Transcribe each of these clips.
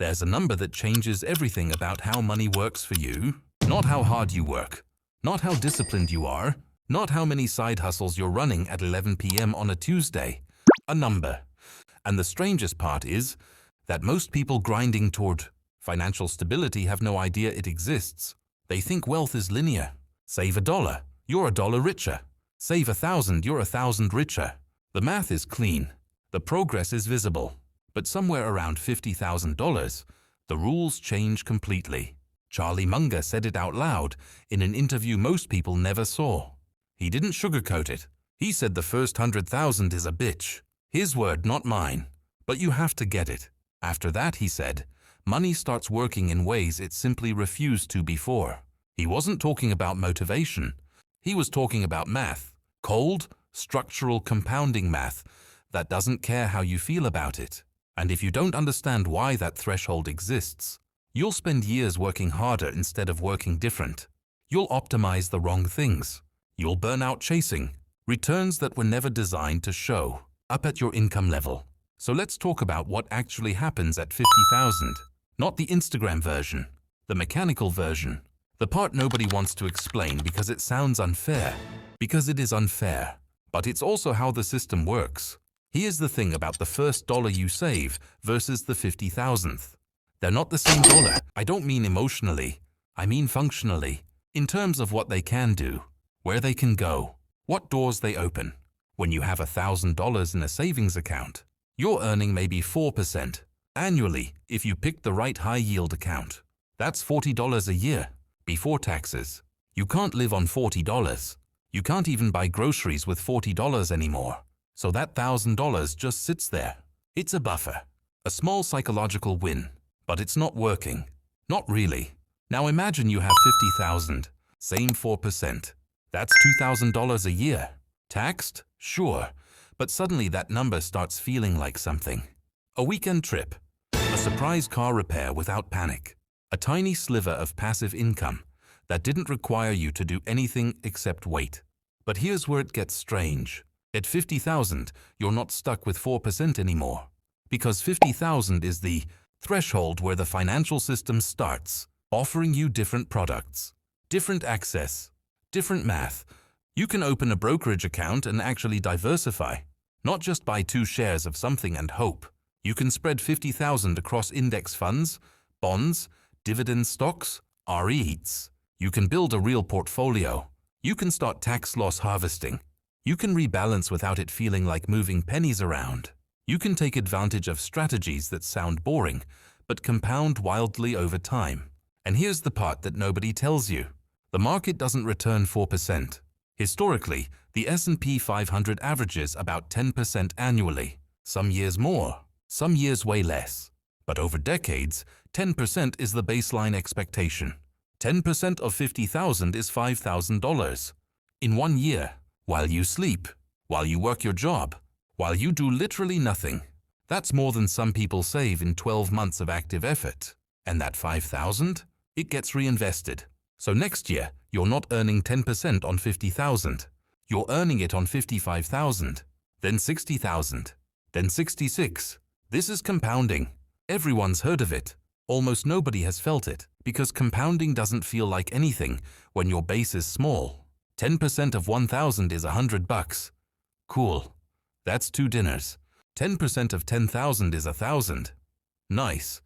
There's a number that changes everything about how money works for you. Not how hard you work, not how disciplined you are, not how many side hustles you're running at 11 p.m. on a Tuesday. A number. And the strangest part is that most people grinding toward financial stability have no idea it exists. They think wealth is linear. Save $1, you're $1 richer. Save 1,000, you're 1,000 richer. The math is clean. The progress is visible. But somewhere around $50,000, the rules change completely. Charlie Munger said it out loud in an interview most people never saw. He didn't sugarcoat it. He said the first 100,000 is a bitch. His word, not mine. But you have to get it. After that, he said, money starts working in ways it simply refused to before. He wasn't talking about motivation. He was talking about math. Cold, structural compounding math that doesn't care how you feel about it. And if you don't understand why that threshold exists, you'll spend years working harder instead of working different. You'll optimize the wrong things. You'll burn out chasing returns that were never designed to show up at your income level. So let's talk about what actually happens at 50,000. Not the Instagram version, the mechanical version. The part nobody wants to explain because it sounds unfair. Because it is unfair. But it's also how the system works. Here's the thing about the first dollar you save versus the 50,000th. They're not the same dollar. I don't mean emotionally. I mean functionally. In terms of what they can do, where they can go, what doors they open. When you have $1,000 in a savings account, you're earning maybe 4% annually if you pick the right high-yield account. That's $40 a year before taxes. You can't live on $40. You can't even buy groceries with $40 anymore. So that $1,000 just sits there. It's a buffer, a small psychological win, but it's not working. Not really. Now imagine you have 50,000, same 4%. That's $2,000 a year. Taxed? Sure, but suddenly that number starts feeling like something. A weekend trip, a surprise car repair without panic, a tiny sliver of passive income that didn't require you to do anything except wait. But here's where it gets strange. At 50,000, you're not stuck with 4% anymore. Because 50,000 is the threshold where the financial system starts offering you different products, different access, different math. You can open a brokerage account and actually diversify, not just buy 2 shares of something and hope. You can spread 50,000 across index funds, bonds, dividend stocks, REITs. You can build a real portfolio. You can start tax loss harvesting. You can rebalance without it feeling like moving pennies around. You can take advantage of strategies that sound boring, but compound wildly over time. And here's the part that nobody tells you. The market doesn't return 4%. Historically, the S&P 500 averages about 10% annually. Some years more, some years way less. But over decades, 10% is the baseline expectation. 10% of 50,000 is $5,000. In 1 year. While you sleep, while you work your job, while you do literally nothing. That's more than some people save in 12 months of active effort. And that 5,000, it gets reinvested. So next year, you're not earning 10% on 50,000. You're earning it on 55,000, then 60,000, then 66. This is compounding. Everyone's heard of it. Almost nobody has felt it, because compounding doesn't feel like anything when your base is small. 10% of 1,000 is $100. Cool. That's 2 dinners. 10% of 10,000 is 1,000. Nice.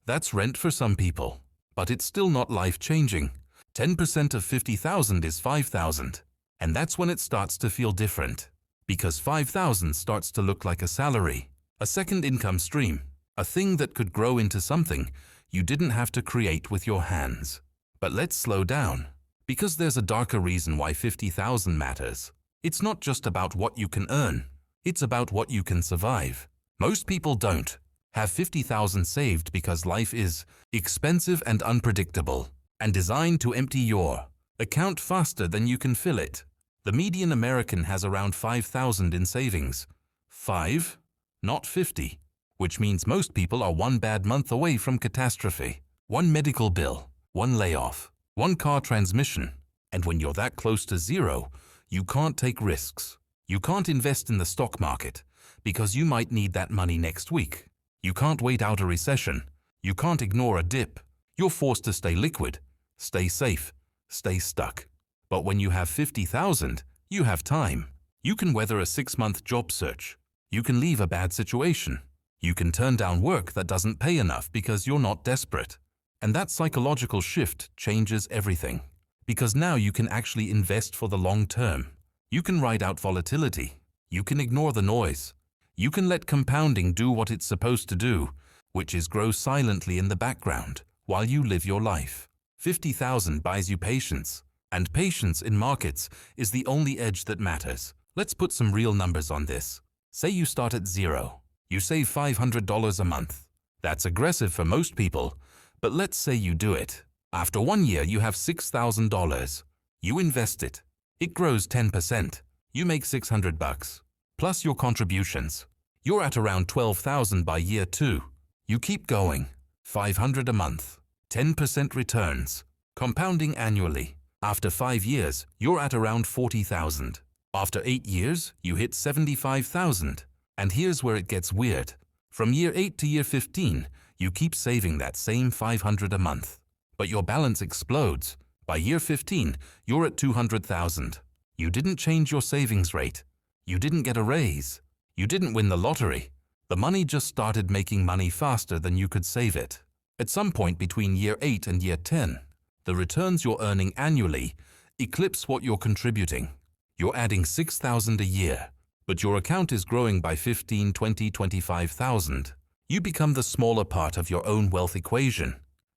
That's rent for some people. But it's still not life-changing. 10% of 50,000 is 5,000. And that's when it starts to feel different. Because 5,000 starts to look like a salary, a second income stream, a thing that could grow into something you didn't have to create with your hands. But let's slow down. Because there's a darker reason why 50,000 matters. It's not just about what you can earn. It's about what you can survive. Most people don't have 50,000 saved because life is expensive and unpredictable and designed to empty your account faster than you can fill it. The median American has around 5,000 in savings. 5, not 50, which means most people are 1 bad month away from catastrophe. 1 medical bill, 1 layoff, 1 car transmission. And when you're that close to zero, you can't take risks. You can't invest in the stock market because you might need that money next week. You can't wait out a recession You can't ignore a dip. You're forced to stay liquid, stay safe, stay stuck. But when you have 50,000, you have time. You can weather a 6-month job search. You can leave a bad situation. You can turn down work that doesn't pay enough because you're not desperate. And that psychological shift changes everything. Because now you can actually invest for the long term. You can ride out volatility. You can ignore the noise. You can let compounding do what it's supposed to do, which is grow silently in the background while you live your life. 50,000 buys you patience. And patience in markets is the only edge that matters. Let's put some real numbers on this. Say you start at zero. You save $500 a month. That's aggressive for most people, but let's say you do it. After 1 year, you have $6,000. You invest it. It grows 10%. You make $600 plus your contributions. You're at around $12,000 by year 2. You keep going. $500 a month. 10% returns. Compounding annually. After 5 years, you're at around $40,000. After 8 years, you hit $75,000. And here's where it gets weird. From year 8 to year 15, you keep saving that same $500 a month. But your balance explodes. By year 15, you're at $200,000. You didn't change your savings rate. You didn't get a raise. You didn't win the lottery. The money just started making money faster than you could save it. At some point between year 8 and year 10, the returns you're earning annually eclipse what you're contributing. You're adding $6,000 a year, but your account is growing by $15,000, $20,000, $25,000. You become the smaller part of your own wealth equation.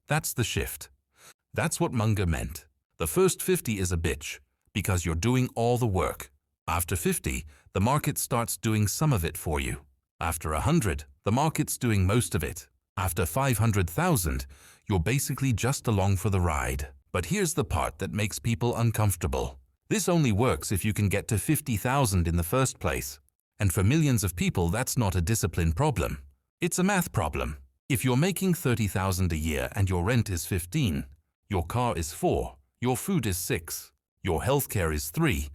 That's the shift. That's what Munger meant. The first 50 is a bitch, because you're doing all the work. After 50, the market starts doing some of it for you. After 100, the market's doing most of it. After 500,000, you're basically just along for the ride. But here's the part that makes people uncomfortable. This only works if you can get to 50,000 in the first place. And for millions of people, that's not a discipline problem. It's a math problem. If you're making 30,000 a year and your rent is 15, your car is 4, your food is 6, your healthcare is 3,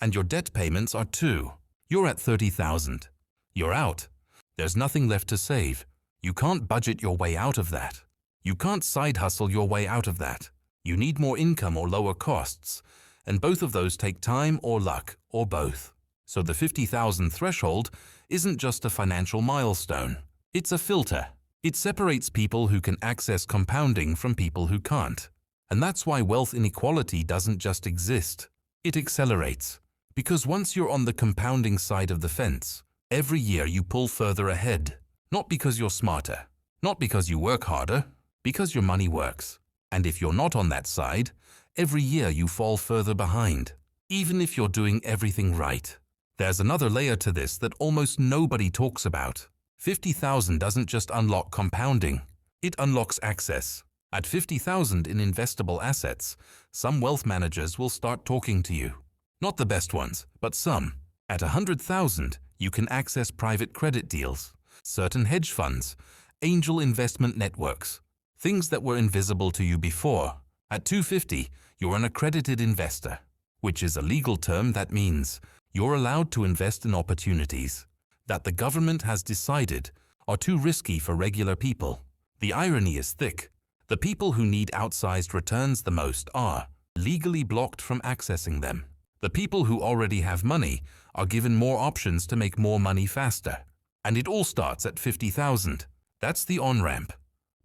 and your debt payments are 2, you're at 30,000. You're out. There's nothing left to save. You can't budget your way out of that. You can't side hustle your way out of that. You need more income or lower costs, and both of those take time or luck, or both. So the 50,000 threshold isn't just a financial milestone. It's a filter. It separates people who can access compounding from people who can't. And that's why wealth inequality doesn't just exist. It accelerates. Because once you're on the compounding side of the fence, every year you pull further ahead. Not because you're smarter, not because you work harder, because your money works. And if you're not on that side, every year you fall further behind, even if you're doing everything right. There's another layer to this that almost nobody talks about. 50,000 doesn't just unlock compounding, it unlocks access. At 50,000 in investable assets, some wealth managers will start talking to you. Not the best ones, but some. At 100,000, you can access private credit deals, certain hedge funds, angel investment networks, things that were invisible to you before. At 250, you're an accredited investor, which is a legal term that means you're allowed to invest in opportunities that the government has decided are too risky for regular people. The irony is thick. The people who need outsized returns the most are legally blocked from accessing them. The people who already have money are given more options to make more money faster. And it all starts at 50,000. That's the on-ramp.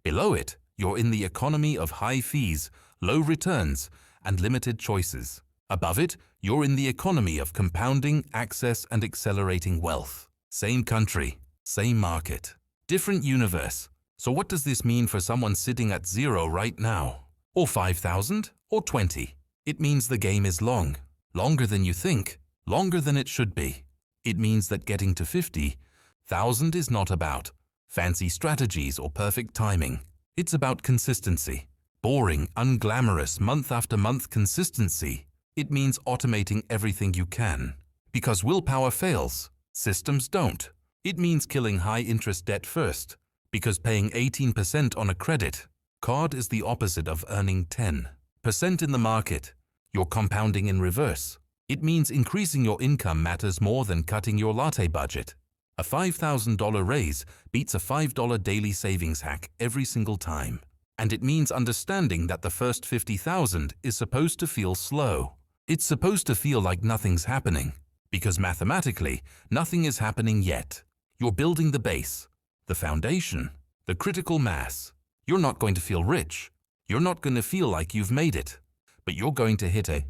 Below it, you're in the economy of high fees, low returns, and limited choices. Above it, you're in the economy of compounding, access, and accelerating wealth. Same country, same market, different universe. So what does this mean for someone sitting at 0 right now? Or 5,000? Or 20? It means the game is long. Longer than you think. Longer than it should be. It means that getting to 50,000 is not about fancy strategies or perfect timing. It's about consistency. Boring, unglamorous, month after month consistency. It means automating everything you can. Because willpower fails. Systems don't. It means killing high-interest debt first. Because paying 18% on a credit card is the opposite of earning 10% in the market. You're compounding in reverse. It means increasing your income matters more than cutting your latte budget. A $5,000 raise beats a $5 daily savings hack every single time. And it means understanding that the first 50,000 is supposed to feel slow. It's supposed to feel like nothing's happening, because mathematically, nothing is happening yet. You're building the base, the foundation, the critical mass. You're not going to feel rich. You're not going to feel like you've made it. But you're going to hit a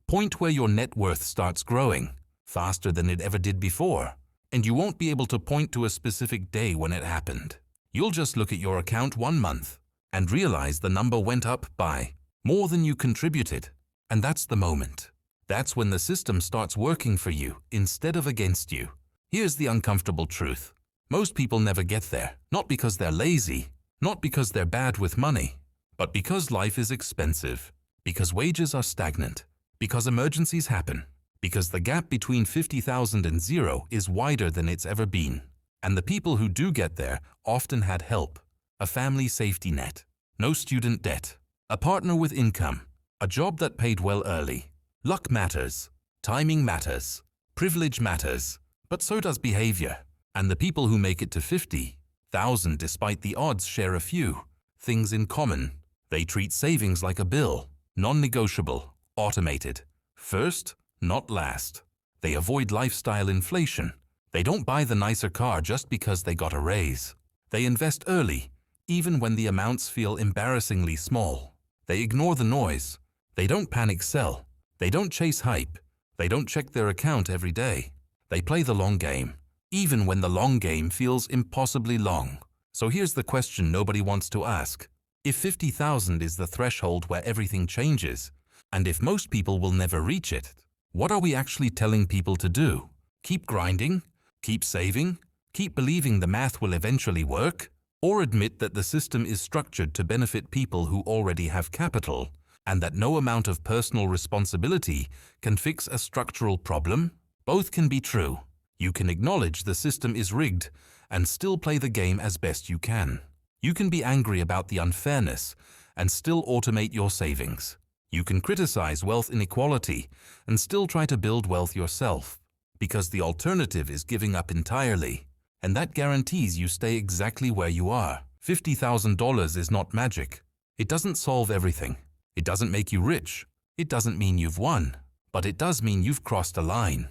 point where your net worth starts growing faster than it ever did before. And you won't be able to point to a specific day when it happened. You'll just look at your account 1 month and realize the number went up by more than you contributed. And that's the moment. That's when the system starts working for you instead of against you. Here's the uncomfortable truth. Most people never get there, not because they're lazy, not because they're bad with money, but because life is expensive, because wages are stagnant, because emergencies happen, because the gap between 50,000 and zero is wider than it's ever been. And the people who do get there often had help, a family safety net, no student debt, a partner with income, a job that paid well early. Luck matters, timing matters, privilege matters, but so does behavior. And the people who make it to 50,000 despite the odds share a few things in common. They treat savings like a bill, non-negotiable, automated. First, not last. They avoid lifestyle inflation. They don't buy the nicer car just because they got a raise. They invest early, even when the amounts feel embarrassingly small. They ignore the noise. They don't panic sell. They don't chase hype. They don't check their account every day. They play the long game, even when the long game feels impossibly long. So here's the question nobody wants to ask. If 50,000 is the threshold where everything changes, and if most people will never reach it, what are we actually telling people to do? Keep grinding? Keep saving? Keep believing the math will eventually work? Or admit that the system is structured to benefit people who already have capital, and that no amount of personal responsibility can fix a structural problem? Both can be true. You can acknowledge the system is rigged and still play the game as best you can. You can be angry about the unfairness and still automate your savings. You can criticize wealth inequality and still try to build wealth yourself, because the alternative is giving up entirely, and that guarantees you stay exactly where you are. $50,000 is not magic. It doesn't solve everything. It doesn't make you rich. It doesn't mean you've won. But it does mean you've crossed a line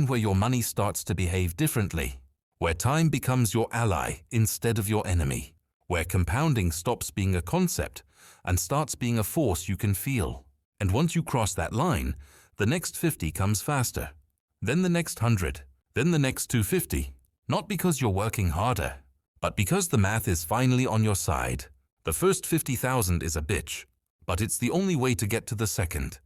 where your money starts to behave differently, where time becomes your ally instead of your enemy, where compounding stops being a concept and starts being a force you can feel. And once you cross that line, the next 50 comes faster, then the next 100, then the next 250, not because you're working harder, but because the math is finally on your side. The first 50,000 is a bitch, but it's the only way to get to the second,